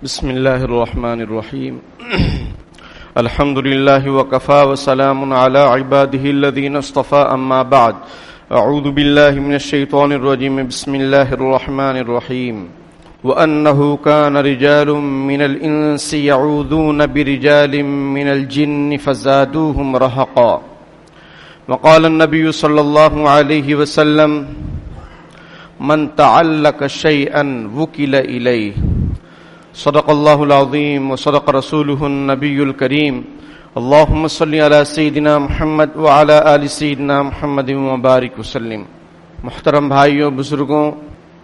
بسم الله الرحمن الرحيم الحمد لله وكفى وسلام على عباده الذين اصطفى أما بعد أعوذ بالله من الشيطان الرجيم بسم الله الرحمن الرحيم وأنه كان رجال من الإنس يعوذون برجال من الجن فزادوهم رهقا وقال النبي صلى الله عليه وسلم من تعلق شيئا وكل إليه صدق اللہ العظیم وصدق رسولہ النبی الکریم اللہم صلی علی سیدنا محمد وعلی آل سیدنا محمد وبارک وسلم۔ محترم بھائیوں بزرگوں،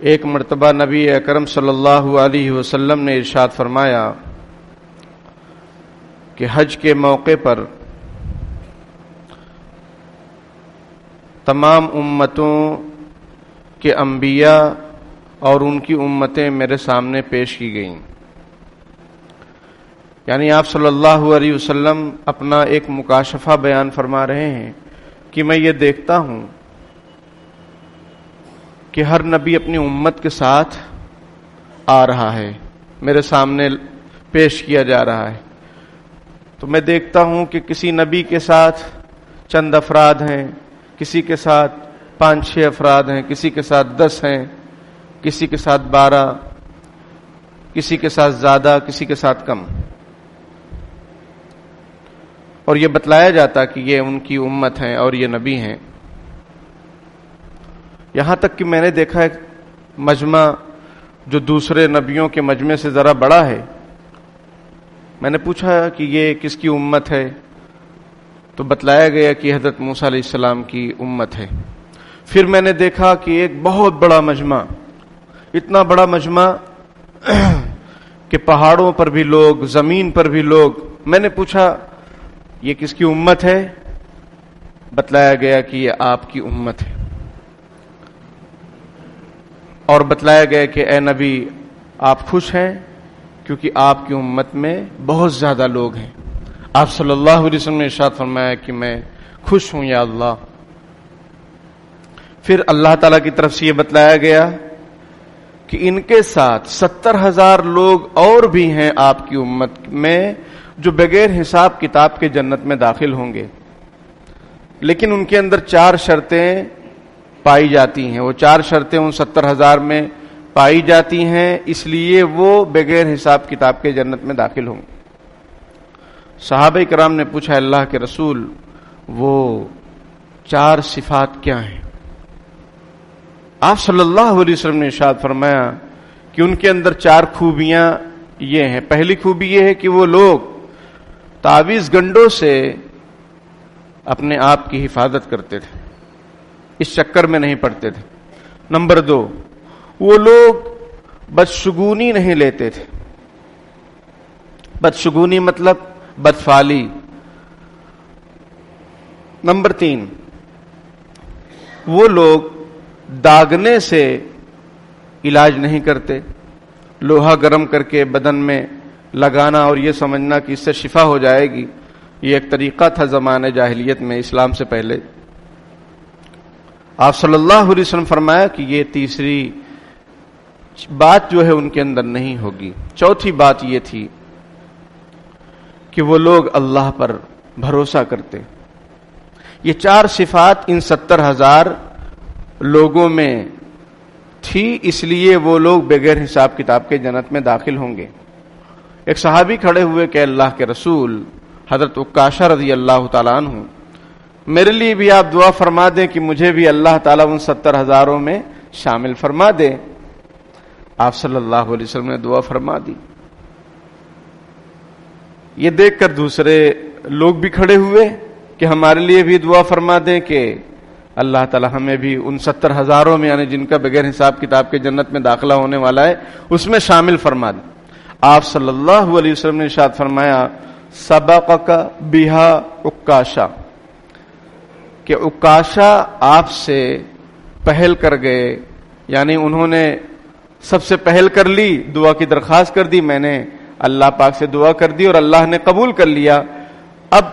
ایک مرتبہ نبی اکرم صلی اللہ علیہ وسلم نے ارشاد فرمایا کہ حج کے موقع پر تمام امتوں کے انبیاء اور ان کی امتیں میرے سامنے پیش کی گئیں، یعنی آپ صلی اللہ علیہ وسلم اپنا ایک مکاشفہ بیان فرما رہے ہیں کہ میں یہ دیکھتا ہوں کہ ہر نبی اپنی امت کے ساتھ آ رہا ہے، میرے سامنے پیش کیا جا رہا ہے، تو میں دیکھتا ہوں کہ کسی نبی کے ساتھ چند افراد ہیں، کسی کے ساتھ 5-6 افراد ہیں، کسی کے ساتھ 10 ہیں، کسی کے ساتھ 12، کسی کے ساتھ زیادہ، کسی کے ساتھ کم، اور یہ بتلایا جاتا کہ یہ ان کی امت ہیں اور یہ نبی ہیں۔ یہاں تک کہ میں نے دیکھا ایک مجمع جو دوسرے نبیوں کے مجمع سے ذرا بڑا ہے، میں نے پوچھا کہ یہ کس کی امت ہے، تو بتلایا گیا کہ حضرت موسیٰ علیہ السلام کی امت ہے۔ پھر میں نے دیکھا کہ ایک بہت بڑا مجمع، اتنا بڑا مجمع کہ پہاڑوں پر بھی لوگ، زمین پر بھی لوگ۔ میں نے پوچھا یہ کس کی امت ہے، بتلایا گیا کہ یہ آپ کی امت ہے، اور بتلایا گیا کہ اے نبی آپ خوش ہیں کیونکہ آپ کی امت میں بہت زیادہ لوگ ہیں۔ آپ صلی اللہ علیہ وسلم نے ارشاد فرمایا کہ میں خوش ہوں یا اللہ۔ پھر اللہ تعالیٰ کی طرف سے یہ بتلایا گیا کہ ان کے ساتھ 70,000 لوگ اور بھی ہیں آپ کی امت میں جو بغیر حساب کتاب کے جنت میں داخل ہوں گے، لیکن ان کے اندر 4 شرطیں پائی جاتی ہیں، وہ 4 شرطیں ان 70,000 میں پائی جاتی ہیں، اس لیے وہ بغیر حساب کتاب کے جنت میں داخل ہوں گے۔ صحابہ کرام نے پوچھا اللہ کے رسول وہ 4 صفات کیا ہیں؟ آپ صلی اللہ علیہ وسلم نے ارشاد فرمایا کہ ان کے اندر 4 خوبیاں یہ ہیں۔ پہلی خوبی یہ ہے کہ وہ لوگ تعویذ گنڈوں سے اپنے آپ کی حفاظت کرتے تھے، اس چکر میں نہیں پڑتے تھے۔ نمبر 2، وہ لوگ بدشگونی نہیں لیتے تھے۔ بدشگونی مطلب بدفعلی۔ نمبر 3، وہ لوگ داغنے سے علاج نہیں کرتے، لوہا گرم کر کے بدن میں لگانا اور یہ سمجھنا کہ اس سے شفا ہو جائے گی، یہ ایک طریقہ تھا زمانے جاہلیت میں، اسلام سے پہلے۔ آپ صلی اللہ علیہ وسلم فرمایا کہ یہ تیسری بات جو ہے ان کے اندر نہیں ہوگی۔ چوتھی بات یہ تھی کہ وہ لوگ اللہ پر بھروسہ کرتے۔ یہ 4 صفات ان 70,000 لوگوں میں تھی، اس لیے وہ لوگ بغیر حساب کتاب کے جنت میں داخل ہوں گے۔ ایک صحابی کھڑے ہوئے کہ اللہ کے رسول، حضرت عکاشہ رضی اللہ تعالیٰ عنہ، میرے لیے بھی آپ دعا فرما دیں کہ مجھے بھی اللہ تعالیٰ ان 70,000 میں شامل فرما دیں۔ آپ صلی اللہ علیہ وسلم نے دعا فرما دی۔ یہ دیکھ کر دوسرے لوگ بھی کھڑے ہوئے کہ ہمارے لیے بھی دعا فرما دیں کہ اللہ تعالیٰ ہمیں بھی ان 70,000 میں، یعنی جن کا بغیر حساب کتاب کے جنت میں داخلہ ہونے والا ہے، اس میں شامل فرما دیں۔ آپ صلی اللہ علیہ وسلم نے ارشاد فرمایا سبقک بہا عکاشہ، کہ عکاشہ آپ سے پہل کر گئے، یعنی انہوں نے سب سے پہل کر لی، دعا کی درخواست کر دی، میں نے اللہ پاک سے دعا کر دی اور اللہ نے قبول کر لیا۔ اب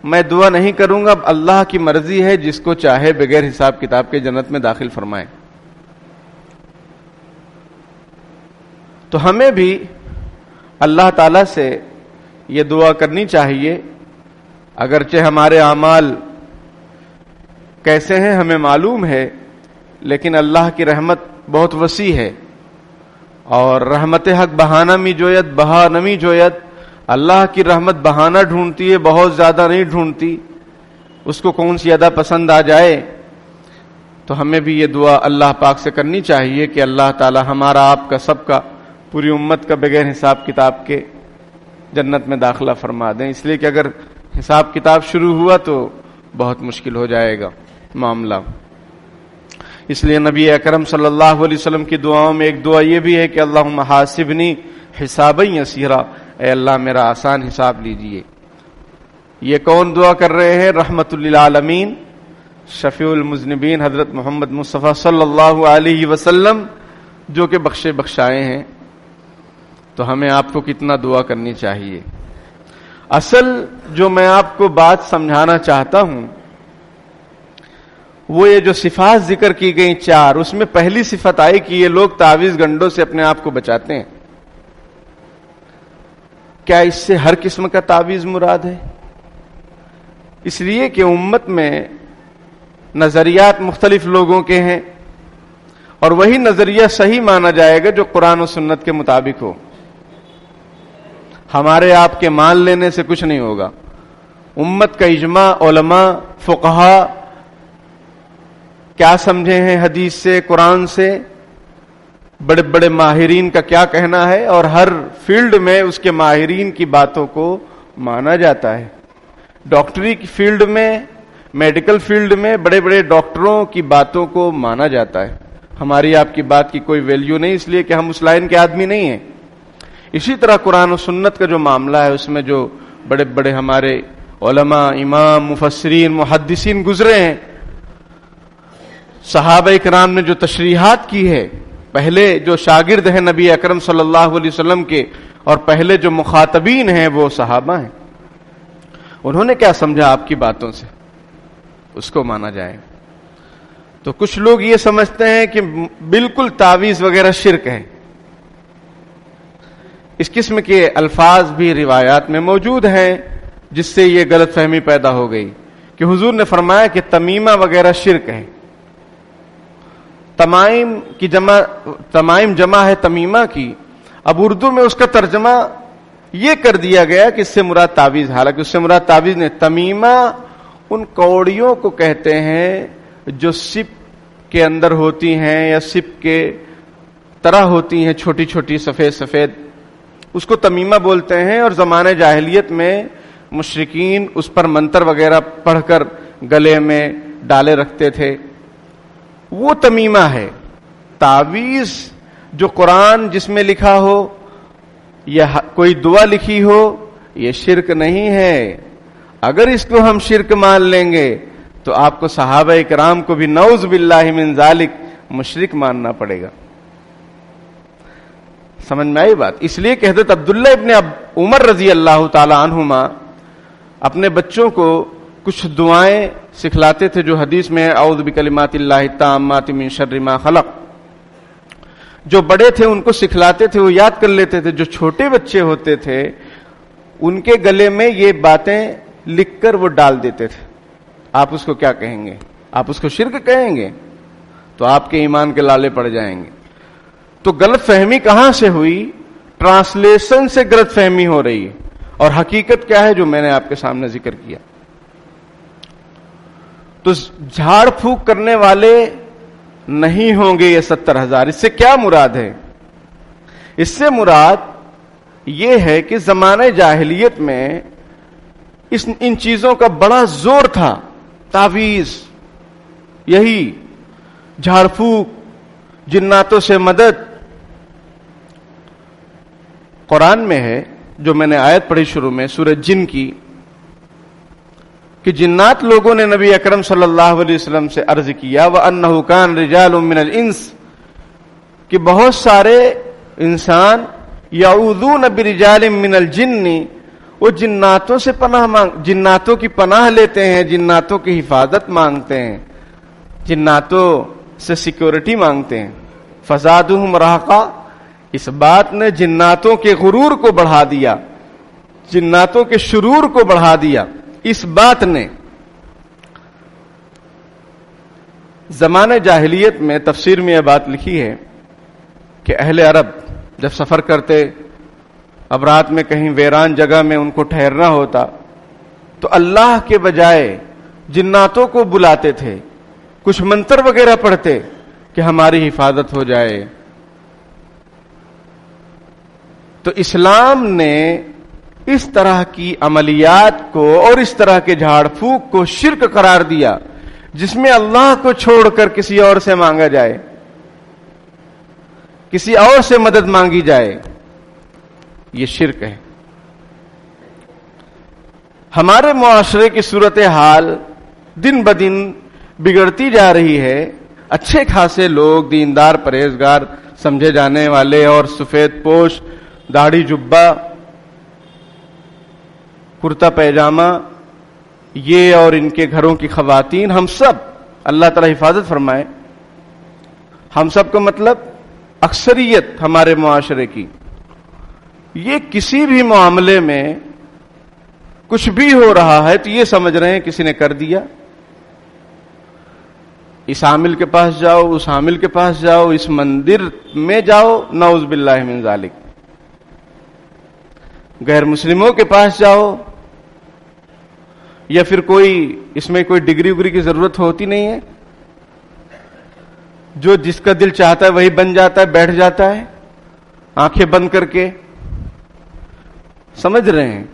میں دعا نہیں کروں گا، اب اللہ کی مرضی ہے، جس کو چاہے بغیر حساب کتاب کے جنت میں داخل فرمائے۔ تو ہمیں بھی اللہ تعالیٰ سے یہ دعا کرنی چاہیے، اگرچہ ہمارے اعمال کیسے ہیں ہمیں معلوم ہے، لیکن اللہ کی رحمت بہت وسیع ہے، اور رحمت حق بہانہ می جویت بہا نمی جویت، اللہ کی رحمت بہانہ ڈھونڈتی ہے، بہت زیادہ نہیں ڈھونڈتی۔ اس کو کون سی ادا پسند آ جائے، تو ہمیں بھی یہ دعا اللہ پاک سے کرنی چاہیے کہ اللہ تعالی ہمارا، آپ کا، سب کا، پوری امت کا بغیر حساب کتاب کے جنت میں داخلہ فرما دیں، اس لیے کہ اگر حساب کتاب شروع ہوا تو بہت مشکل ہو جائے گا معاملہ۔ اس لیے نبی اکرم صلی اللہ علیہ وسلم کی دعاؤں میں ایک دعا یہ بھی ہے کہ اللہم حاسبنی حسابا یسیرا، اے اللہ میرا آسان حساب لیجئے۔ یہ کون دعا کر رہے ہیں؟ رحمت للعالمین، شفیع المذنبین حضرت محمد مصطفیٰ صلی اللہ علیہ وسلم، جو کہ بخشے بخشائے ہیں۔ تو ہمیں آپ کو کتنا دعا کرنی چاہیے۔ اصل جو میں آپ کو بات سمجھانا چاہتا ہوں وہ یہ جو صفات ذکر کی گئی 4، اس میں پہلی صفت آئی کہ یہ لوگ تعویذ گنڈوں سے اپنے آپ کو بچاتے ہیں۔ کیا اس سے ہر قسم کا تعویذ مراد ہے؟ اس لیے کہ امت میں نظریات مختلف لوگوں کے ہیں، اور وہی نظریہ صحیح مانا جائے گا جو قرآن و سنت کے مطابق ہو۔ ہمارے آپ کے مان لینے سے کچھ نہیں ہوگا۔ امت کا اجماع، علماء، فقہا کیا سمجھے ہیں حدیث سے، قرآن سے، بڑے بڑے ماہرین کا کیا کہنا ہے، اور ہر فیلڈ میں اس کے ماہرین کی باتوں کو مانا جاتا ہے۔ ڈاکٹری کی فیلڈ میں، میڈیکل فیلڈ میں بڑے بڑے ڈاکٹروں کی باتوں کو مانا جاتا ہے۔ ہماری آپ کی بات کی کوئی ویلیو نہیں، اس لیے کہ ہم اس لائن کے آدمی نہیں ہیں۔ اسی طرح قرآن و سنت کا جو معاملہ ہے، اس میں جو بڑے بڑے ہمارے علماء، امام، مفسرین، محدثین گزرے ہیں، صحابہ کرام نے جو تشریحات کی ہے، پہلے جو شاگرد ہیں نبی اکرم صلی اللہ علیہ وسلم کے، اور پہلے جو مخاطبین ہیں وہ صحابہ ہیں، انہوں نے کیا سمجھا آپ کی باتوں سے، اس کو مانا جائے۔ تو کچھ لوگ یہ سمجھتے ہیں کہ بالکل تعویذ وغیرہ شرک ہے۔ اس قسم کے الفاظ بھی روایات میں موجود ہیں، جس سے یہ غلط فہمی پیدا ہو گئی کہ حضور نے فرمایا کہ تمیمہ وغیرہ شرک ہے۔ تمائم جمع ہے تمیمہ کی۔ اب اردو میں اس کا ترجمہ یہ کر دیا گیا کہ اس سے مراد تعویذ، حالانکہ اس سے مراد تعویذ نہیں۔ تمیمہ ان کوڑیوں کو کہتے ہیں جو سپ کے اندر ہوتی ہیں یا سپ کے طرح ہوتی ہیں، چھوٹی چھوٹی سفید سفید، اس کو تمیمہ بولتے ہیں۔ اور زمانے جاہلیت میں مشرکین اس پر منتر وغیرہ پڑھ کر گلے میں ڈالے رکھتے تھے، وہ تمیمہ ہے۔ تعویذ جو قرآن جس میں لکھا ہو یا کوئی دعا لکھی ہو، یہ شرک نہیں ہے۔ اگر اس کو ہم شرک مان لیں گے تو آپ کو صحابہ کرام کو بھی نعوذ باللہ من ذالک مشرک ماننا پڑے گا۔ سمجھ میں آئی بات؟ اس لیے کہ حضرت عبداللہ ابن عمر رضی اللہ تعالی عنہما اپنے بچوں کو کچھ دعائیں سکھلاتے تھے جو حدیث میں اعوذ بکلمات اللہ التامات من شر ما خلق، جو بڑے تھے ان کو سکھلاتے تھے، وہ یاد کر لیتے تھے۔ جو چھوٹے بچے ہوتے تھے ان کے گلے میں یہ باتیں لکھ کر وہ ڈال دیتے تھے۔ آپ اس کو کیا کہیں گے؟ آپ اس کو شرک کہیں گے تو آپ کے ایمان کے لالے پڑ جائیں گے۔ تو غلط فہمی کہاں سے ہوئی؟ ٹرانسلیشن سے غلط فہمی ہو رہی ہے، اور حقیقت کیا ہے جو میں نے آپ کے سامنے ذکر کیا۔ تو جھاڑ پھونک کرنے والے نہیں ہوں گے یہ 70,000۔ اس سے کیا مراد ہے؟ اس سے مراد یہ ہے کہ زمانے جاہلیت میں ان چیزوں کا بڑا زور تھا۔ تعویذ، یہی جھاڑ پھونک، جناتوں سے مدد۔ قرآن میں ہے، جو میں نے آیت پڑھی شروع میں سورہ جن کی، کہ جنات لوگوں نے نبی اکرم صلی اللہ علیہ وسلم سے عرض کیا وَأَنَّهُ كَانَ رِجَالٌ مِّنَ الْإِنسِ، کہ بہت سارے انسان یعوذون برجال من الجن، وہ جناتوں سے جناتوں کی پناہ لیتے ہیں، جناتوں کی حفاظت مانگتے ہیں، جناتوں سے سیکیورٹی مانگتے ہیں۔ فزادہم رہقا، اس بات نے جناتوں کے غرور کو بڑھا دیا، جناتوں کے شرور کو بڑھا دیا۔ اس بات نے زمانہ جاہلیت میں تفسیر میں یہ بات لکھی ہے کہ اہل عرب جب سفر کرتے، اب رات میں کہیں ویران جگہ میں ان کو ٹھہرنا ہوتا تو اللہ کے بجائے جناتوں کو بلاتے تھے، کچھ منتر وغیرہ پڑھتے کہ ہماری حفاظت ہو جائے۔ تو اسلام نے اس طرح کی عملیات کو اور اس طرح کے جھاڑ پھونک کو شرک قرار دیا، جس میں اللہ کو چھوڑ کر کسی اور سے مانگا جائے، کسی اور سے مدد مانگی جائے، یہ شرک ہے۔ ہمارے معاشرے کی صورتحال دن بدن بگڑتی جا رہی ہے۔ اچھے خاصے لوگ، دیندار پرہیزگار سمجھے جانے والے اور سفید پوش، داڑھی جبہ، کرتا پیجامہ، یہ اور ان کے گھروں کی خواتین، ہم سب، اللہ تعالی حفاظت فرمائے، ہم سب کا مطلب اکثریت ہمارے معاشرے کی، یہ کسی بھی معاملے میں کچھ بھی ہو رہا ہے تو یہ سمجھ رہے ہیں کسی نے کر دیا۔ اس عامل کے پاس جاؤ، اس عامل کے پاس جاؤ، اس مندر میں جاؤ، نعوذ باللہ من ذالک، غیر مسلموں کے پاس جاؤ، یا پھر کوئی اس میں کوئی ڈگری وگری کی ضرورت ہوتی نہیں ہے، جو جس کا دل چاہتا ہے وہی بن جاتا ہے، بیٹھ جاتا ہے آنکھیں بند کر کے، سمجھ رہے ہیں؟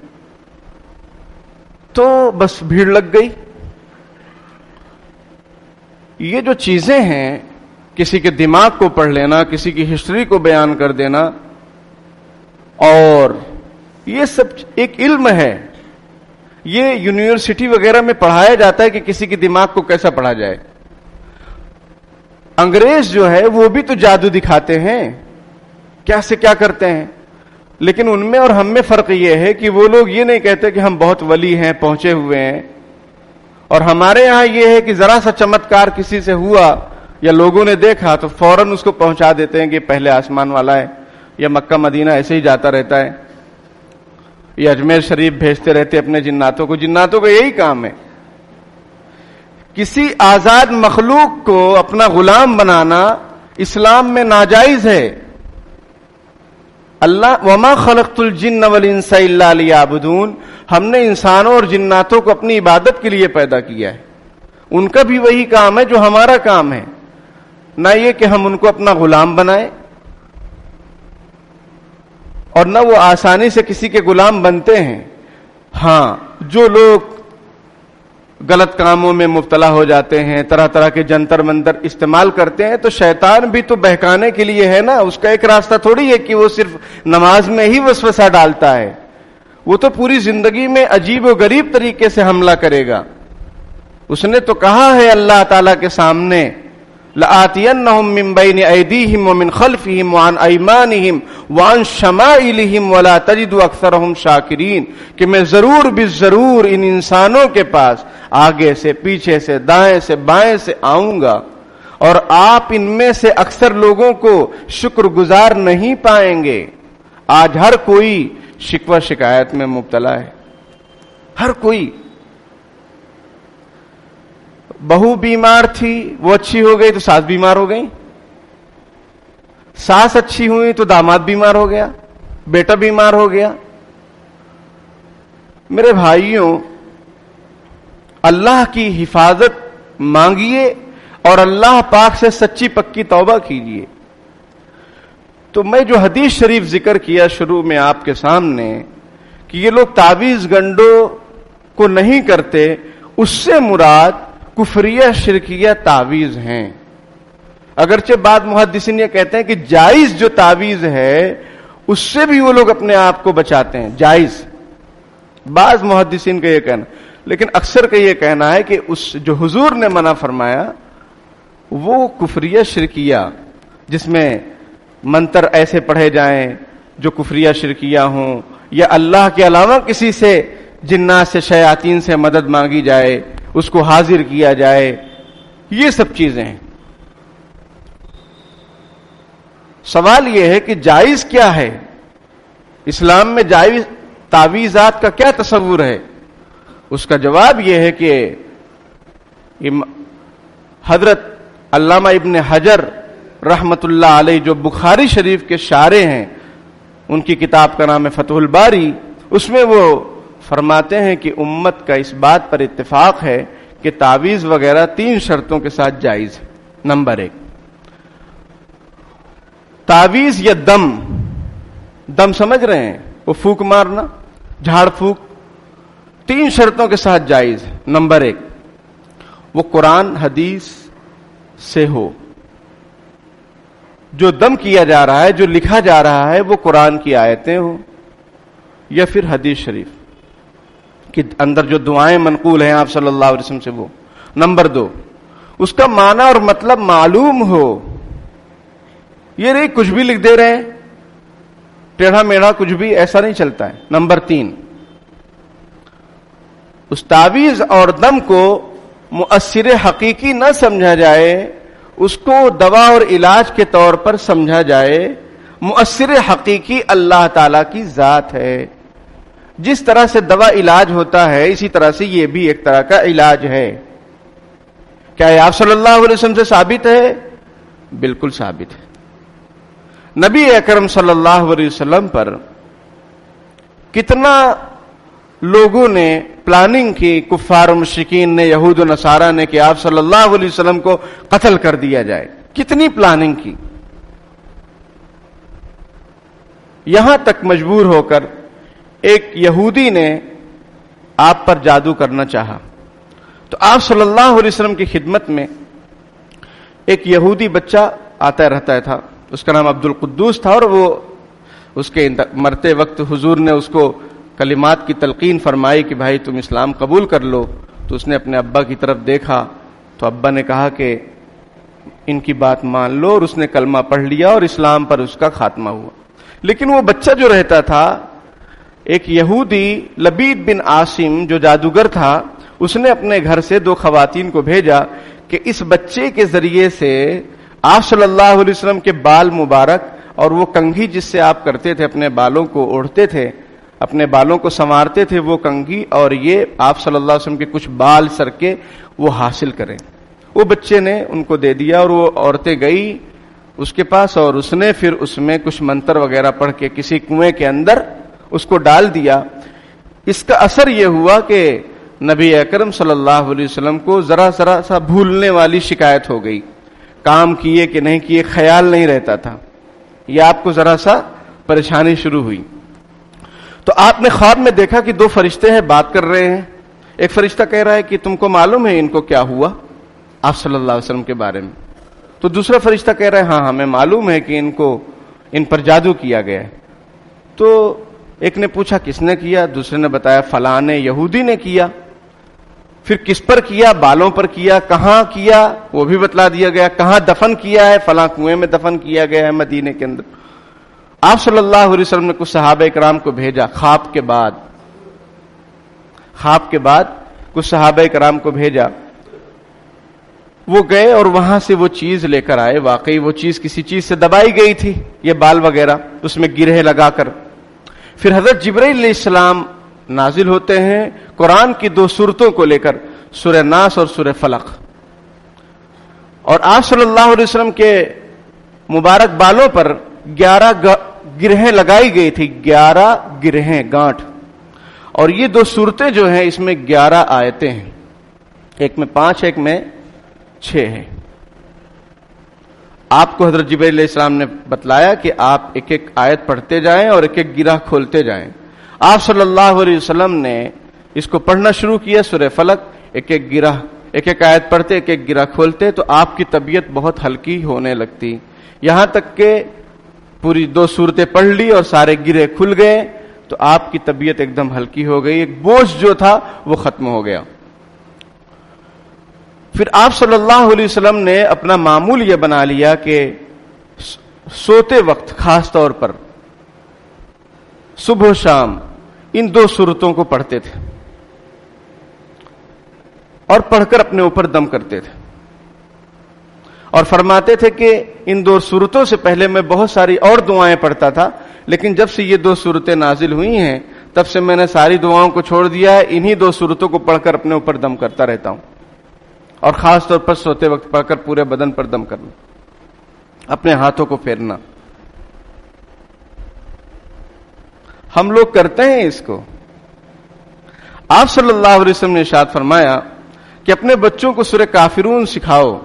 تو بس بھیڑ لگ گئی۔ یہ جو چیزیں ہیں، کسی کے دماغ کو پڑھ لینا، کسی کی ہسٹری کو بیان کر دینا، اور یہ سب ایک علم ہے۔ یہ یونیورسٹی وغیرہ میں پڑھایا جاتا ہے کہ کسی کے دماغ کو کیسا پڑھا جائے۔ انگریز جو ہے وہ بھی تو جادو دکھاتے ہیں، کیا سے کیا کرتے ہیں، لیکن ان میں اور ہم میں فرق یہ ہے کہ وہ لوگ یہ نہیں کہتے کہ ہم بہت ولی ہیں، پہنچے ہوئے ہیں، اور ہمارے یہاں یہ ہے کہ ذرا سا چمتکار کسی سے ہوا یا لوگوں نے دیکھا تو فوراً اس کو پہنچا دیتے ہیں کہ پہلے آسمان والا ہے، یا مکہ مدینہ ایسے ہی جاتا رہتا ہے، یا اجمیر شریف بھیجتے رہتے اپنے جناتوں کو۔ جناتوں کا یہی کام ہے، کسی آزاد مخلوق کو اپنا غلام بنانا اسلام میں ناجائز ہے۔ اللہ وما خلقت الجن والانس الا لیعبدون، ہم نے انسانوں اور جناتوں کو اپنی عبادت کے لیے پیدا کیا ہے۔ ان کا بھی وہی کام ہے جو ہمارا کام ہے، نہ یہ کہ ہم ان کو اپنا غلام بنائیں، اور نہ وہ آسانی سے کسی کے غلام بنتے ہیں۔ ہاں، جو لوگ غلط کاموں میں مبتلا ہو جاتے ہیں، طرح طرح کے جنتر منتر استعمال کرتے ہیں، تو شیطان بھی تو بہکانے کے لیے ہے نا، اس کا ایک راستہ تھوڑی ہے کہ وہ صرف نماز میں ہی وسوسہ ڈالتا ہے، وہ تو پوری زندگی میں عجیب و غریب طریقے سے حملہ کرے گا۔ اس نے تو کہا ہے اللہ تعالی کے سامنے، لآتینہم من بین ایدیہم ومن خلفہم وعن ایمانہم وعن شمائلہم ولا تجد اکثرہم شاکرین، کہ میں ضرور بالضرور ان انسانوں کے پاس آگے سے، پیچھے سے، دائیں سے، بائیں سے آؤں گا، اور آپ ان میں سے اکثر لوگوں کو شکر گزار نہیں پائیں گے۔ آج ہر کوئی شکوہ شکایت میں مبتلا ہے، ہر کوئی۔ بہو بیمار تھی، وہ اچھی ہو گئی تو ساس بیمار ہو گئی، ساس اچھی ہوئی تو داماد بیمار ہو گیا، بیٹا بیمار ہو گیا۔ میرے بھائیوں، اللہ کی حفاظت مانگیے اور اللہ پاک سے سچی پکی توبہ کیجیے۔ تو میں جو حدیث شریف ذکر کیا شروع میں آپ کے سامنے کہ یہ لوگ تعویذ گنڈوں کو نہیں کرتے، اس سے مراد کفریہ شرکیہ تعویذ ہیں۔ اگرچہ بعض محدثین یہ کہتے ہیں کہ جائز جو تعویذ ہے اس سے بھی وہ لوگ اپنے آپ کو بچاتے ہیں، جائز، بعض محدثین کا یہ کہنا، لیکن اکثر کا یہ کہنا ہے کہ اس جو حضور نے منع فرمایا وہ کفریہ شرکیہ، جس میں منتر ایسے پڑھے جائیں جو کفریہ شرکیہ ہوں، یا اللہ کے علاوہ کسی سے، جنات سے، شیاطین سے مدد مانگی جائے، اس کو حاضر کیا جائے، یہ سب چیزیں ہیں۔ سوال یہ ہے کہ جائز کیا ہے اسلام میں، جائز تعویذات کا کیا تصور ہے؟ اس کا جواب یہ ہے کہ حضرت علامہ ابن حجر رحمت اللہ علیہ جو بخاری شریف کے شارح ہیں، ان کی کتاب کا نام ہے فتح الباری، اس میں وہ فرماتے ہیں کہ امت کا اس بات پر اتفاق ہے کہ تعویذ وغیرہ 3 شرطوں کے ساتھ جائز ہے۔ نمبر 1، تعویذ یا دم سمجھ رہے ہیں، وہ پھونک مارنا، جھاڑ پھونک، 3 شرطوں کے ساتھ جائز ہے۔ نمبر 1، وہ قرآن حدیث سے ہو، جو دم کیا جا رہا ہے، جو لکھا جا رہا ہے، وہ قرآن کی آیتیں ہوں یا پھر حدیث شریف کہ اندر جو دعائیں منقول ہیں آپ صلی اللہ علیہ وسلم سے وہ۔ نمبر 2، اس کا معنی اور مطلب معلوم ہو، یہ نہیں کچھ بھی لکھ دے رہے ہیں، ٹیڑھا میڑھا کچھ بھی، ایسا نہیں چلتا ہے۔ نمبر 3، اس تعویذ اور دم کو مؤثر حقیقی نہ سمجھا جائے، اس کو دوا اور علاج کے طور پر سمجھا جائے۔ مؤثر حقیقی اللہ تعالی کی ذات ہے، جس طرح سے دوا علاج ہوتا ہے اسی طرح سے یہ بھی ایک طرح کا علاج ہے۔ کیا یہ آپ صلی اللہ علیہ وسلم سے ثابت ہے؟ بالکل ثابت ہے۔ نبی اکرم صلی اللہ علیہ وسلم پر کتنا لوگوں نے پلاننگ کی، کفار و مشرکین نے، یہود و نصارہ نے، کہ آپ صلی اللہ علیہ وسلم کو قتل کر دیا جائے، کتنی پلاننگ کی، یہاں تک مجبور ہو کر ایک یہودی نے آپ پر جادو کرنا چاہا تو آپ صلی اللہ علیہ وسلم کی خدمت میں ایک یہودی بچہ آتا رہتا تھا، اس کا نام عبد القدوس تھا، اور وہ اس کے مرتے وقت حضور نے اس کو کلمات کی تلقین فرمائی کہ بھائی تم اسلام قبول کر لو۔ تو اس نے اپنے ابا کی طرف دیکھا تو ابا نے کہا کہ ان کی بات مان لو، اور اس نے کلمہ پڑھ لیا اور اسلام پر اس کا خاتمہ ہوا۔ لیکن وہ بچہ جو رہتا تھا، ایک یہودی لبید بن عاصم جو جادوگر تھا، اس نے اپنے گھر سے 2 خواتین کو بھیجا کہ اس بچے کے ذریعے سے آپ صلی اللہ علیہ وسلم کے بال مبارک اور وہ کنگھی جس سے آپ کرتے تھے، اپنے بالوں کو اوڑھتے تھے، اپنے بالوں کو سنوارتے تھے، وہ کنگھی اور یہ آپ صلی اللہ علیہ وسلم کے کچھ بال سر کے وہ حاصل کریں۔ وہ بچے نے ان کو دے دیا اور وہ عورتیں گئی اس کے پاس، اور اس نے پھر اس میں کچھ منتر وغیرہ پڑھ کے کسی کنویں کے اندر اس کو ڈال دیا۔ اس کا اثر یہ ہوا کہ نبی اکرم صلی اللہ علیہ وسلم کو ذرا سا بھولنے والی شکایت ہو گئی، کام کیے کہ نہیں کیے خیال نہیں رہتا تھا، یہ آپ کو ذرا سا پریشانی شروع ہوئی۔ تو آپ نے خواب میں دیکھا کہ 2 فرشتے ہیں، بات کر رہے ہیں۔ ایک فرشتہ کہہ رہا ہے کہ تم کو معلوم ہے ان کو کیا ہوا آپ صلی اللہ علیہ وسلم کے بارے میں؟ تو دوسرا فرشتہ کہہ رہا ہے ہاں ہمیں معلوم ہے کہ ان پر جادو کیا گیا ہے۔ تو ایک نے پوچھا کس نے کیا؟ دوسرے نے بتایا فلاں نے، یہودی نے کیا۔ پھر کس پر کیا؟ بالوں پر کیا۔ کہاں کیا؟ وہ بھی بتلا دیا گیا۔ کہاں دفن کیا ہے؟ فلاں کنویں میں دفن کیا گیا ہے مدینے کے اندر۔ آپ صلی اللہ علیہ وسلم نے کچھ صحابہ کرام کو بھیجا خواب کے بعد کچھ صحابہ کرام کو بھیجا، وہ گئے اور وہاں سے وہ چیز لے کر آئے۔ واقعی وہ چیز کسی چیز سے دبائی گئی تھی، یہ بال وغیرہ اس میں گرہ لگا کر۔ پھر حضرت جبرائیل علیہ السلام نازل ہوتے ہیں قرآن کی 2 سورتوں کو لے کر، سورہ ناس اور سورہ فلق، اور آپ صلی اللہ علیہ وسلم کے مبارک بالوں پر 11 گرہیں لگائی گئی تھی، 11 گرہیں، گانٹھ۔ اور یہ 2 سورتیں جو ہیں اس میں 11 آیتیں ہیں، ایک میں 5 ایک میں 6 ہے۔ آپ کو حضرت جبرائیل علیہ السلام نے بتلایا کہ آپ ایک ایک آیت پڑھتے جائیں اور ایک ایک گرہ کھولتے جائیں۔ آپ صلی اللہ علیہ وسلم نے اس کو پڑھنا شروع کیا، سورہ فلق، ایک ایک آیت پڑھتے، ایک ایک گرہ کھولتے، تو آپ کی طبیعت بہت ہلکی ہونے لگتی، یہاں تک کہ پوری 2 سورتیں پڑھ لی اور سارے گرے کھل گئے تو آپ کی طبیعت ایک دم ہلکی ہو گئی، ایک بوجھ جو تھا وہ ختم ہو گیا۔ پھر آپ صلی اللہ علیہ وسلم نے اپنا معمول یہ بنا لیا کہ سوتے وقت خاص طور پر صبح و شام ان 2 سورتوں کو پڑھتے تھے اور پڑھ کر اپنے اوپر دم کرتے تھے، اور فرماتے تھے کہ ان 2 صورتوں سے پہلے میں بہت ساری اور دعائیں پڑھتا تھا، لیکن جب سے یہ 2 صورتیں نازل ہوئی ہیں تب سے میں نے ساری دعاؤں کو چھوڑ دیا ہے، انہی 2 صورتوں کو پڑھ کر اپنے اوپر دم کرتا رہتا ہوں، اور خاص طور پر سوتے وقت پڑھ کر پورے بدن پر دم کرنا، اپنے ہاتھوں کو پھیرنا۔ ہم لوگ کرتے ہیں اس کو۔ آپ صلی اللہ علیہ وسلم نے ارشاد فرمایا کہ اپنے بچوں کو سورہ کافرون سکھاؤ،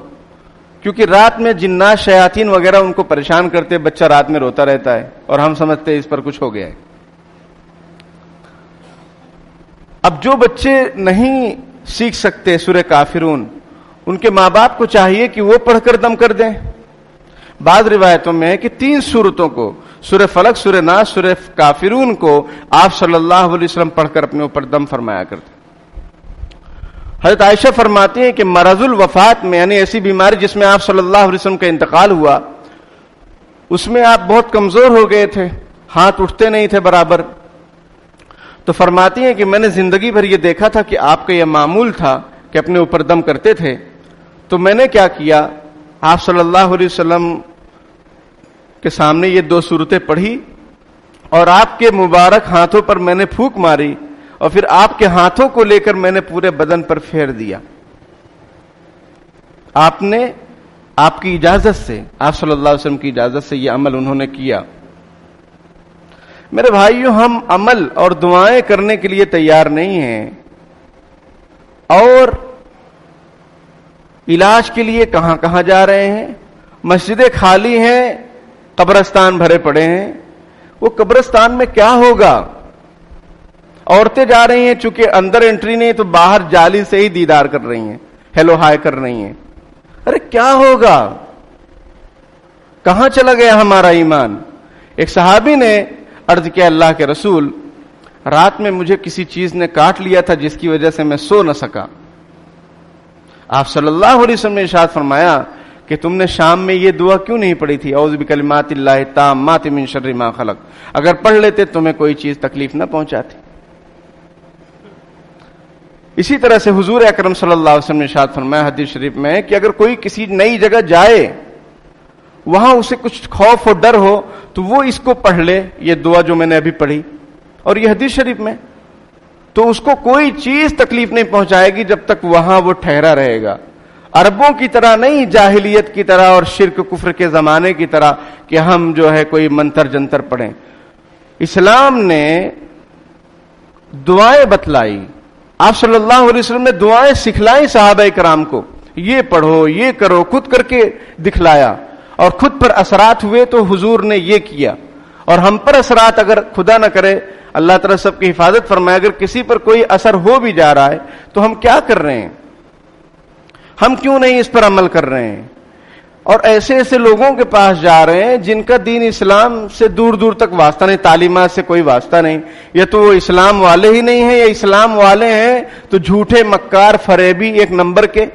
کیونکہ رات میں جنات شیاطین وغیرہ ان کو پریشان کرتے، بچہ رات میں روتا رہتا ہے اور ہم سمجھتے ہیں اس پر کچھ ہو گیا ہے۔ اب جو بچے نہیں سیکھ سکتے سورہ کافرون، ان کے ماں باپ کو چاہیے کہ وہ پڑھ کر دم کر دیں۔ بعض روایتوں میں ہے کہ 3 سورتوں کو، سورہ فلق، سورہ ناس، سورہ کافرون کو آپ صلی اللہ علیہ وسلم پڑھ کر اپنے اوپر دم فرمایا کرتے۔ حضرت عائشہ فرماتی ہیں کہ مرض الوفات میں، یعنی ایسی بیماری جس میں آپ صلی اللہ علیہ وسلم کا انتقال ہوا، اس میں آپ بہت کمزور ہو گئے تھے، ہاتھ اٹھتے نہیں تھے برابر، تو فرماتی ہیں کہ میں نے زندگی بھر یہ دیکھا تھا کہ آپ کا یہ معمول تھا کہ اپنے اوپر دم کرتے تھے، تو میں نے کیا کیا، آپ صلی اللہ علیہ وسلم کے سامنے یہ 2 سورتیں پڑھی اور آپ کے مبارک ہاتھوں پر میں نے پھونک ماری، اور پھر آپ کے ہاتھوں کو لے کر میں نے پورے بدن پر پھیر دیا۔ آپ نے آپ کی اجازت سے، آپ صلی اللہ علیہ وسلم کی اجازت سے یہ عمل انہوں نے کیا۔ میرے بھائیوں، ہم عمل اور دعائیں کرنے کے لیے تیار نہیں ہیں، اور علاج کے لیے کہاں کہاں جا رہے ہیں، مسجدیں خالی ہیں، قبرستان بھرے پڑے ہیں۔ وہ قبرستان میں کیا ہوگا؟ عورتیں جا رہی ہیں، چونکہ اندر انٹری نہیں تو باہر جالی سے ہی دیدار کر رہی ہیں، ہیلو ہائے کر رہی ہیں۔ ارے کیا ہوگا؟ کہاں چلا گیا ہمارا ایمان؟ ایک صحابی نے عرض کیا، اللہ کے رسول، رات میں مجھے کسی چیز نے کاٹ لیا تھا جس کی وجہ سے میں سو نہ سکا۔ آپ صلی اللہ علیہ وسلم نے ارشاد فرمایا کہ تم نے شام میں یہ دعا کیوں نہیں پڑھی تھی، اعوذ بکلمات اللہ التامات من شر ما خلق؟ اگر پڑھ لیتے تمہیں کوئی چیز تکلیف نہ پہنچاتی۔ اسی طرح سے حضور اکرم صلی اللہ علیہ وسلم نے ارشاد فرمایا حدیث شریف میں کہ اگر کوئی کسی نئی جگہ جائے، وہاں اسے کچھ خوف اور ڈر ہو، تو وہ اس کو پڑھ لے، یہ دعا جو میں نے ابھی پڑھی، اور یہ حدیث شریف میں، تو اس کو کوئی چیز تکلیف نہیں پہنچائے گی جب تک وہاں وہ ٹھہرا رہے گا۔ عربوں کی طرح نہیں، جاہلیت کی طرح اور شرک کفر کے زمانے کی طرح کہ ہم جو ہے کوئی منتر جنتر پڑھیں۔ اسلام نے دعائیں بتلائی، آپ صلی اللہ علیہ وسلم نے دعائیں سکھلائی صحابہ کرام کو، یہ پڑھو، یہ کرو، خود کر کے دکھلایا، اور خود پر اثرات ہوئے تو حضور نے یہ کیا۔ اور ہم پر اثرات، اگر خدا نہ کرے، اللہ تعالیٰ سب کی حفاظت فرمائے، اگر کسی پر کوئی اثر ہو بھی جا رہا ہے تو ہم کیا کر رہے ہیں؟ ہم کیوں نہیں اس پر عمل کر رہے ہیں؟ اور ایسے ایسے لوگوں کے پاس جا رہے ہیں جن کا دین اسلام سے دور دور تک واسطہ نہیں، تعلیمات سے کوئی واسطہ نہیں، یا تو وہ اسلام والے ہی نہیں ہیں، یا اسلام والے ہیں تو جھوٹے، مکار، فریبی، 1 نمبر کے۔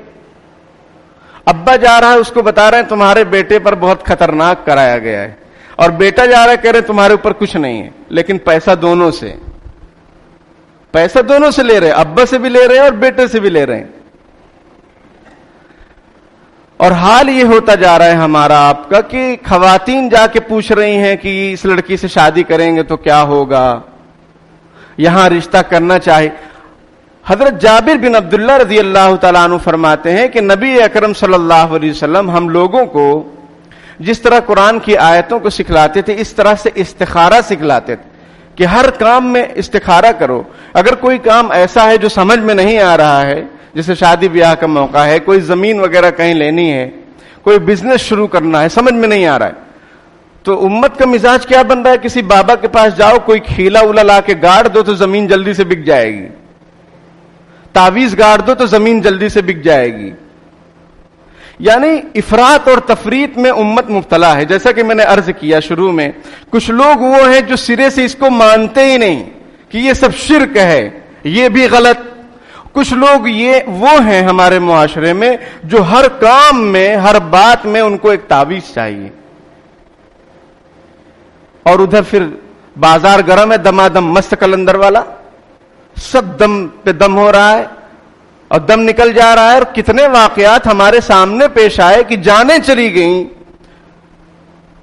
ابا جا رہا ہے، اس کو بتا رہے ہیں تمہارے بیٹے پر بہت خطرناک کرایا گیا ہے، اور بیٹا جا رہا ہے کہہ رہے تمہارے اوپر کچھ نہیں ہے، لیکن پیسہ دونوں سے لے رہے ہیں، ابا سے بھی لے رہے ہیں اور بیٹے سے بھی لے رہے ہیں۔ اور حال یہ ہوتا جا رہا ہے ہمارا آپ کا کہ خواتین جا کے پوچھ رہی ہیں کہ اس لڑکی سے شادی کریں گے تو کیا ہوگا، یہاں رشتہ کرنا چاہیے۔ حضرت جابر بن عبداللہ رضی اللہ تعالیٰ عنہ فرماتے ہیں کہ نبی اکرم صلی اللہ علیہ وسلم ہم لوگوں کو جس طرح قرآن کی آیتوں کو سکھلاتے تھے، اس طرح سے استخارہ سکھلاتے تھے کہ ہر کام میں استخارہ کرو۔ اگر کوئی کام ایسا ہے جو سمجھ میں نہیں آ رہا ہے، جیسے شادی بیاہ کا موقع ہے، کوئی زمین وغیرہ کہیں لینی ہے، کوئی بزنس شروع کرنا ہے، سمجھ میں نہیں آ رہا ہے، تو امت کا مزاج کیا بن رہا ہے؟ کسی بابا کے پاس جاؤ، کوئی کھیلا اولا لا کے گاڑ دو تو زمین جلدی سے بک جائے گی، تعویذ گاڑ دو تو زمین جلدی سے بک جائے گی۔ یعنی افراط اور تفریط میں امت مبتلا ہے۔ جیسا کہ میں نے عرض کیا شروع میں، کچھ لوگ وہ ہیں جو سرے سے اس کو مانتے ہی نہیں کہ یہ سب شرک ہے، یہ بھی غلط۔ کچھ لوگ وہ ہیں ہمارے معاشرے میں جو ہر کام میں، ہر بات میں ان کو ایک تعویذ چاہیے، اور ادھر پھر بازار گرم ہے، دمادم مست کلندر والا، سب دم پہ دم ہو رہا ہے، اور دم نکل جا رہا ہے، اور کتنے واقعات ہمارے سامنے پیش آئے کہ جانیں چلی گئیں،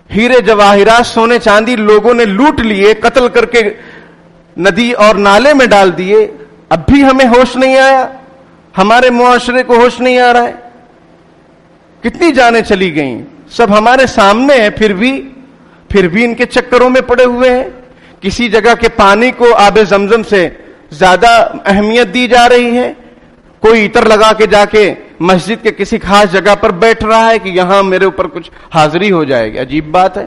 ہیرے جواہرات سونے چاندی لوگوں نے لوٹ لیے، قتل کر کے ندی اور نالے میں ڈال دیے، اب بھی ہمیں ہوش نہیں آیا، ہمارے معاشرے کو ہوش نہیں آ رہا ہے. کتنی جانیں چلی گئیں، سب ہمارے سامنے ہے، پھر بھی ان کے چکروں میں پڑے ہوئے ہیں. کسی جگہ کے پانی کو آب زمزم سے زیادہ اہمیت دی جا رہی ہے، کوئی عطر لگا کے جا کے مسجد کے کسی خاص جگہ پر بیٹھ رہا ہے کہ یہاں میرے اوپر کچھ حاضری ہو جائے گی. عجیب بات ہے.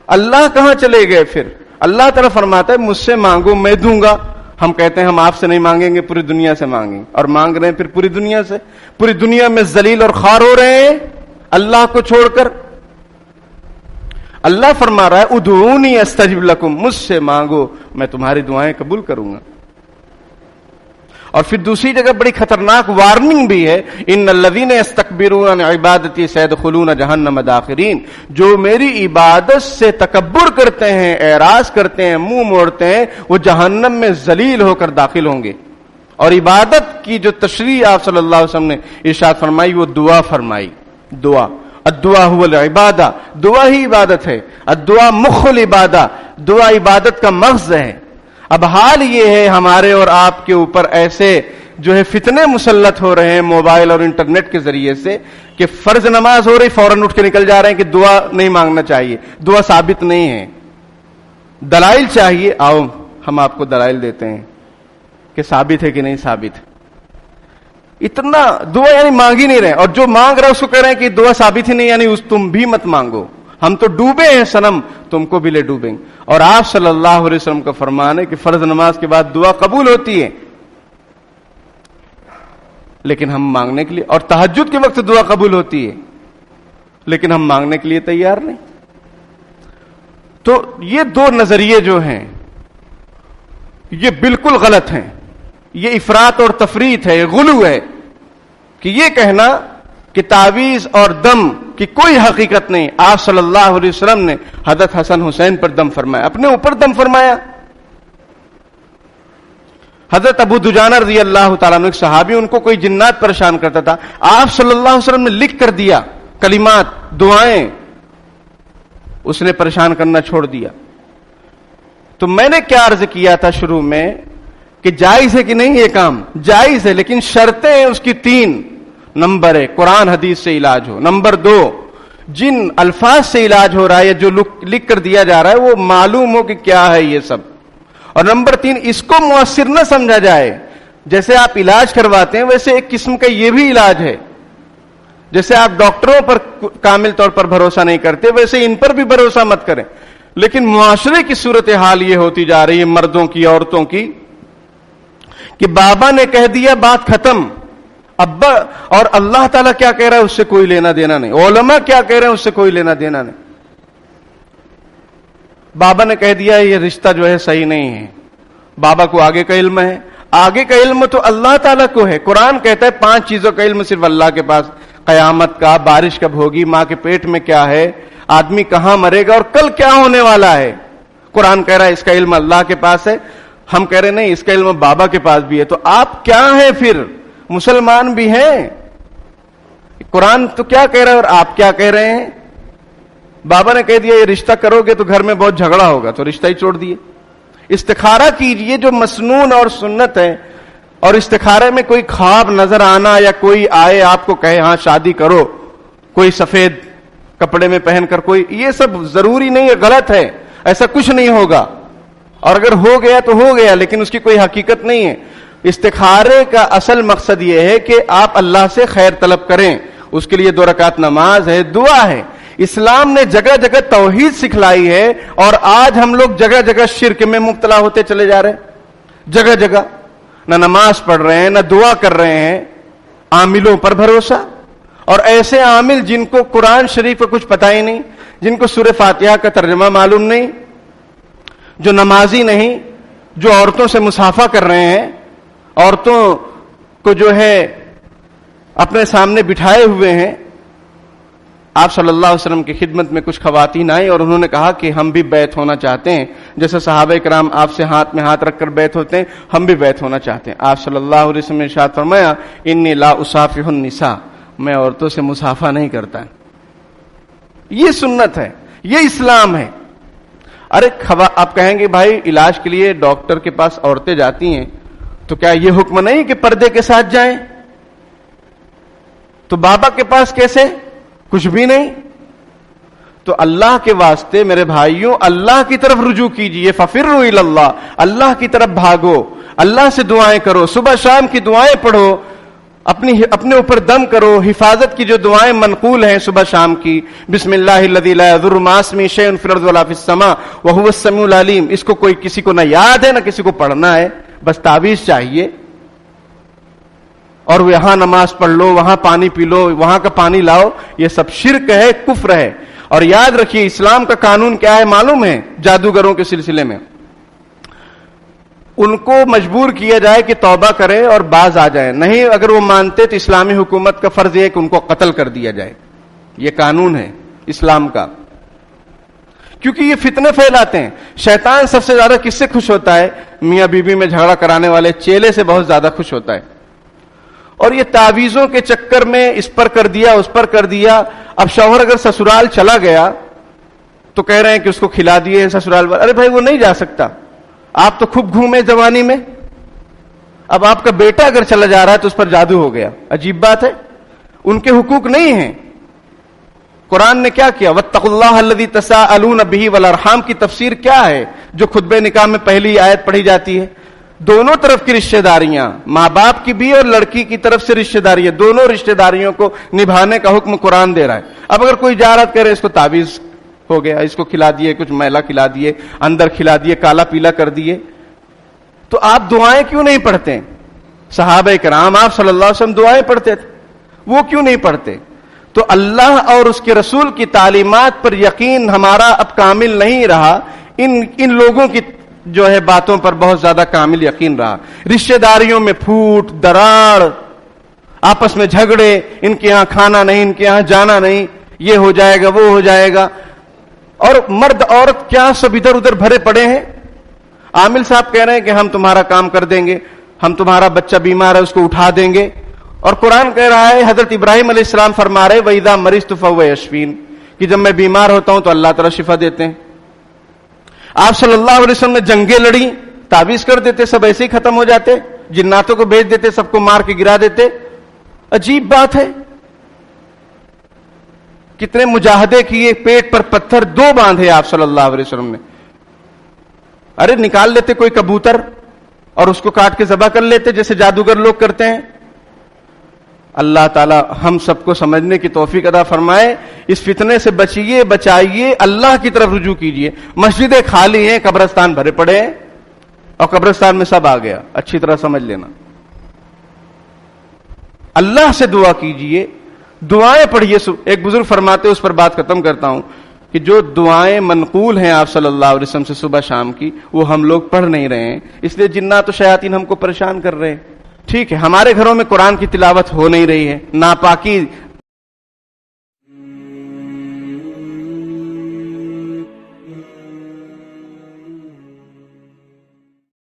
اللہ کہاں چلے گئے پھر؟ اللہ تعالیٰ فرماتا ہے مجھ سے مانگو میں دوں گا. ہم کہتے ہیں ہم آپ سے نہیں مانگیں گے، پوری دنیا سے مانگیں گے، اور مانگ رہے ہیں پھر پوری دنیا سے. پوری دنیا میں ذلیل اور خوار ہو رہے ہیں اللہ کو چھوڑ کر. اللہ فرما رہا ہے ادعونی استجب لکم، مجھ سے مانگو میں تمہاری دعائیں قبول کروں گا. اور پھر دوسری جگہ بڑی خطرناک وارننگ بھی ہے، ان الذین یستکبرون عن عبادتی سیدخلون جہنم داخرین، جو میری عبادت سے تکبر کرتے ہیں، اعراض کرتے ہیں، منہ موڑتے ہیں، وہ جہنم میں ذلیل ہو کر داخل ہوں گے. اور عبادت کی جو تشریح آپ صلی اللہ علیہ وسلم نے ارشاد فرمائی وہ دعا فرمائی. دعا، الدعا هو العبادہ، دعا ہی عبادت ہے. الدعا مخ العبادہ، دعا عبادت کا مغز ہے. اب حال یہ ہے ہمارے اور آپ کے اوپر ایسے جو ہے فتنے مسلط ہو رہے ہیں موبائل اور انٹرنیٹ کے ذریعے سے کہ فرض نماز ہو رہی فوراً اٹھ کے نکل جا رہے ہیں کہ دعا نہیں مانگنا چاہیے، دعا ثابت نہیں ہے، دلائل چاہیے. آؤ ہم آپ کو دلائل دیتے ہیں کہ ثابت ہے کہ نہیں ثابت ہے. اتنا دعا یعنی مانگ ہی نہیں رہے، اور جو مانگ رہا ہے اس کو کہہ رہے ہیں کہ دعا ثابت ہی نہیں، یعنی تم بھی مت مانگو، ہم تو ڈوبے ہیں صنم، تم کو بھی لے ڈوبیں گے. اور آپ صلی اللہ علیہ وسلم کا فرمان ہے کہ فرض نماز کے بعد دعا قبول ہوتی ہے، لیکن ہم مانگنے کے لیے، اور تہجد کے وقت دعا قبول ہوتی ہے لیکن ہم مانگنے کے لیے تیار نہیں. تو یہ دو نظریے جو ہیں یہ بالکل غلط ہیں. یہ افراط اور تفریط ہے، یہ غلو ہے کہ یہ کہنا کہ تعویذ اور دم کی کوئی حقیقت نہیں. آپ صلی اللہ علیہ وسلم نے حضرت حسن حسین پر دم فرمایا، اپنے اوپر دم فرمایا. حضرت ابو دجانہ رضی اللہ تعالیٰ عنہ ایک صحابی، ان کو کوئی جنات پریشان کرتا تھا، آپ صلی اللہ علیہ وسلم نے لکھ کر دیا کلمات، دعائیں، اس نے پریشان کرنا چھوڑ دیا. تو میں نے کیا عرض کیا تھا شروع میں کہ جائز ہے کہ نہیں؟ یہ کام جائز ہے، لیکن شرطیں ہیں اس کی 3. نمبر 1 قرآن حدیث سے علاج ہو. نمبر 2 جن الفاظ سے علاج ہو رہا ہے یا جو لکھ کر دیا جا رہا ہے وہ معلوم ہو کہ کیا ہے یہ سب. اور نمبر 3 اس کو مؤثر نہ سمجھا جائے. جیسے آپ علاج کرواتے ہیں ویسے ایک قسم کا یہ بھی علاج ہے. جیسے آپ ڈاکٹروں پر کامل طور پر بھروسہ نہیں کرتے ویسے ان پر بھی بھروسہ مت کریں. لیکن معاشرے کی صورتحال یہ ہوتی جا رہی ہے، مردوں کی، عورتوں کی، کہ بابا نے کہہ دیا بات ختم، ابا اور اللہ تعالیٰ کیا کہہ رہا ہے اس سے کوئی لینا دینا نہیں، علماء کیا کہہ رہے ہیں اس سے کوئی لینا دینا نہیں. بابا نے کہہ دیا یہ رشتہ جو ہے صحیح نہیں ہے، بابا کو آگے کا علم ہے. آگے کا علم تو اللہ تعالیٰ کو ہے. قرآن کہتا ہے 5 چیزوں کا علم صرف اللہ کے پاس، قیامت کا، بارش کب ہوگی، ماں کے پیٹ میں کیا ہے، آدمی کہاں مرے گا اور کل کیا ہونے والا ہے. قرآن کہہ رہا ہے اس کا علم اللہ کے پاس ہے. ہم کہہ رہے نہیں اس کا علم بابا کے پاس بھی ہے. تو آپ کیا ہیں پھر؟ مسلمان بھی ہیں. قرآن تو کیا کہہ رہا ہے اور آپ کیا کہہ رہے ہیں؟ بابا نے کہہ دیا یہ رشتہ کرو گے تو گھر میں بہت جھگڑا ہوگا تو رشتہ ہی چھوڑ دیے. استخارہ کیجئے جو مسنون اور سنت ہے، اور استخارے میں کوئی خواب نظر آنا یا کوئی آئے آپ کو کہے ہاں شادی کرو، کوئی سفید کپڑے میں پہن کر، کوئی، یہ سب ضروری نہیں ہے، غلط ہے، ایسا کچھ نہیں ہوگا. اور اگر ہو گیا تو ہو گیا، لیکن اس کی کوئی حقیقت نہیں ہے. استخارے کا اصل مقصد یہ ہے کہ آپ اللہ سے خیر طلب کریں. اس کے لیے 2 رکعت نماز ہے، دعا ہے. اسلام نے جگہ جگہ توحید سکھلائی ہے، اور آج ہم لوگ جگہ جگہ شرک میں مبتلا ہوتے چلے جا رہے ہیں. جگہ جگہ نہ نماز پڑھ رہے ہیں، نہ دعا کر رہے ہیں، عاملوں پر بھروسہ. اور ایسے عامل جن کو قرآن شریف کا کچھ پتہ ہی نہیں، جن کو سورہ فاتحہ کا ترجمہ معلوم نہیں، جو نمازی نہیں، جو عورتوں سے مصافحہ کر رہے ہیں، عورتوں کو جو ہے اپنے سامنے بٹھائے ہوئے ہیں، آپ صلی اللہ علیہ وسلم کی خدمت میں کچھ خواتین آئیں اور انہوں نے کہا کہ ہم بھی بیعت ہونا چاہتے ہیں، جیسے صحابہ کرام آپ سے ہاتھ میں ہاتھ رکھ کر بیعت ہوتے ہیں، ہم بھی بیعت ہونا چاہتے ہیں۔ آپ صلی اللہ علیہ وسلم نے ارشاد فرمایا انی لا اصافح النساء، میں عورتوں سے مصافحہ نہیں کرتا۔ یہ سنت ہے، یہ اسلام ہے۔ ارے آپ کہیں گے بھائی علاج کے لیے ڈاکٹر کے پاس عورتیں جاتی ہیں تو کیا یہ حکم نہیں کہ پردے کے ساتھ جائیں؟ تو بابا کے پاس کیسے؟ کچھ بھی نہیں۔ تو اللہ کے واسطے میرے بھائیوں اللہ کی طرف رجوع کیجئے، ففروا الی اللہ، اللہ کی طرف بھاگو، اللہ سے دعائیں کرو، صبح شام کی دعائیں پڑھو، اپنے اوپر دم کرو۔ حفاظت کی جو دعائیں منقول ہیں صبح شام کی، بسم اللہ الذی لا یضر مع اسمہ شیء فی الارض ولا فی السماء وہو السمیع العلیم، اس کو کسی کو نہ یاد ہے نہ کسی کو پڑھنا ہے، بس تعویذ چاہیے۔ اور یہاں نماز پڑھ لو، وہاں پانی پی لو، وہاں کا پانی لاؤ، یہ سب شرک ہے، کفر ہے۔ اور یاد رکھیے اسلام کا قانون کیا ہے معلوم ہے؟ جادوگروں کے سلسلے میں ان کو مجبور کیا جائے کہ توبہ کرے اور باز آ جائے، نہیں اگر وہ مانتے تو اسلامی حکومت کا فرض ہے کہ ان کو قتل کر دیا جائے۔ یہ قانون ہے اسلام کا، کیونکہ یہ فتنے پھیلاتے ہیں۔ شیطان سب سے زیادہ کس سے خوش ہوتا ہے؟ میاں بیوی میں جھگڑا کرانے والے چیلے سے بہت زیادہ خوش ہوتا ہے۔ اور یہ تعویذوں کے چکر میں اس پر کر دیا اس پر کر دیا۔ اب شوہر اگر سسرال چلا گیا تو کہہ رہے ہیں کہ اس کو کھلا دیے سسرال، ارے بھائی وہ نہیں جا سکتا، آپ تو خوب گھومے جوانی میں، اب آپ کا بیٹا اگر چلا جا رہا ہے تو اس پر جادو ہو گیا، عجیب بات ہے۔ ان کے حقوق نہیں ہیں۔ قرآن نے کیا کیا؟ واتقوا اللہ الذی تساءلون بہ والارحام کی تفسیر کیا ہے جو خطبہ نکاح میں پہلی آیت پڑھی جاتی ہے؟ دونوں طرف کی رشتہ داریاں، ماں باپ کی بھی اور لڑکی کی طرف سے رشتہ داریاں، دونوں رشتہ داریوں کو نبھانے کا حکم قرآن دے رہا ہے۔ اب اگر کوئی جارت کرے اس کو تعویذ ہو گیا، اس کو کھلا دیے، کچھ میلا کھلا دیے، اندر کھلا دیے، کالا پیلا کر دیے، تو آپ دعائیں کیوں نہیں پڑھتے؟ صحابہ کرام آپ صلی اللہ علیہ وسلم دعائیں پڑھتے تھے، وہ کیوں نہیں پڑھتے؟ تو اللہ اور اس کے رسول کی تعلیمات پر یقین ہمارا اب کامل نہیں رہا، ان لوگوں کی جو ہے باتوں پر بہت زیادہ کامل یقین رہا۔ رشتہ داریوں میں پھوٹ دراڑ، آپس میں جھگڑے، ان کے یہاں کھانا نہیں، ان کے یہاں جانا نہیں، یہ ہو جائے گا وہ ہو جائے گا، اور مرد عورت کیا سب ادھر ادھر بھرے پڑے ہیں۔ عامل صاحب کہہ رہے ہیں کہ ہم تمہارا کام کر دیں گے، ہم تمہارا بچہ بیمار ہے اس کو اٹھا دیں گے، اور قرآن کہہ رہا ہے، حضرت ابراہیم علیہ السلام فرما رہے وَإِذَا مَرِضْتُ فَهُوَ يَشْفِينِ، کہ جب میں بیمار ہوتا ہوں تو اللہ تعالیٰ شفا دیتے ہیں۔ آپ صلی اللہ علیہ وسلم نے جنگیں لڑی، تعویذ کر دیتے، سب ایسے ہی ختم ہو جاتے، جناتوں کو بھیج دیتے، سب کو مار کے گرا دیتے۔ عجیب بات ہے، کتنے مجاہدے کیے، پیٹ پر پتھر 2 باندھے آپ صلی اللہ علیہ وسلم نے۔ ارے نکال لیتے کوئی کبوتر اور اس کو کاٹ کے ذبح کر لیتے جیسے جادوگر لوگ کرتے ہیں۔ اللہ تعالی ہم سب کو سمجھنے کی توفیق عطا فرمائے۔ اس فتنے سے بچیے، بچائیے، اللہ کی طرف رجوع کیجیے۔ مسجدیں خالی ہیں، قبرستان بھرے پڑے ہیں، اور قبرستان میں سب آ گیا، اچھی طرح سمجھ لینا۔ اللہ سے دعا کیجیے، دعائیں پڑھیے۔ ایک بزرگ فرماتے، اس پر بات ختم کرتا ہوں، کہ جو دعائیں منقول ہیں آپ صلی اللہ علیہ وسلم سے صبح شام کی، وہ ہم لوگ پڑھ نہیں رہے ہیں، اس لیے جنات و شیاطین ہم کو پریشان کر رہے ہیں۔ ٹھیک ہے، ہمارے گھروں میں قرآن کی تلاوت ہو نہیں رہی ہے، ناپاکی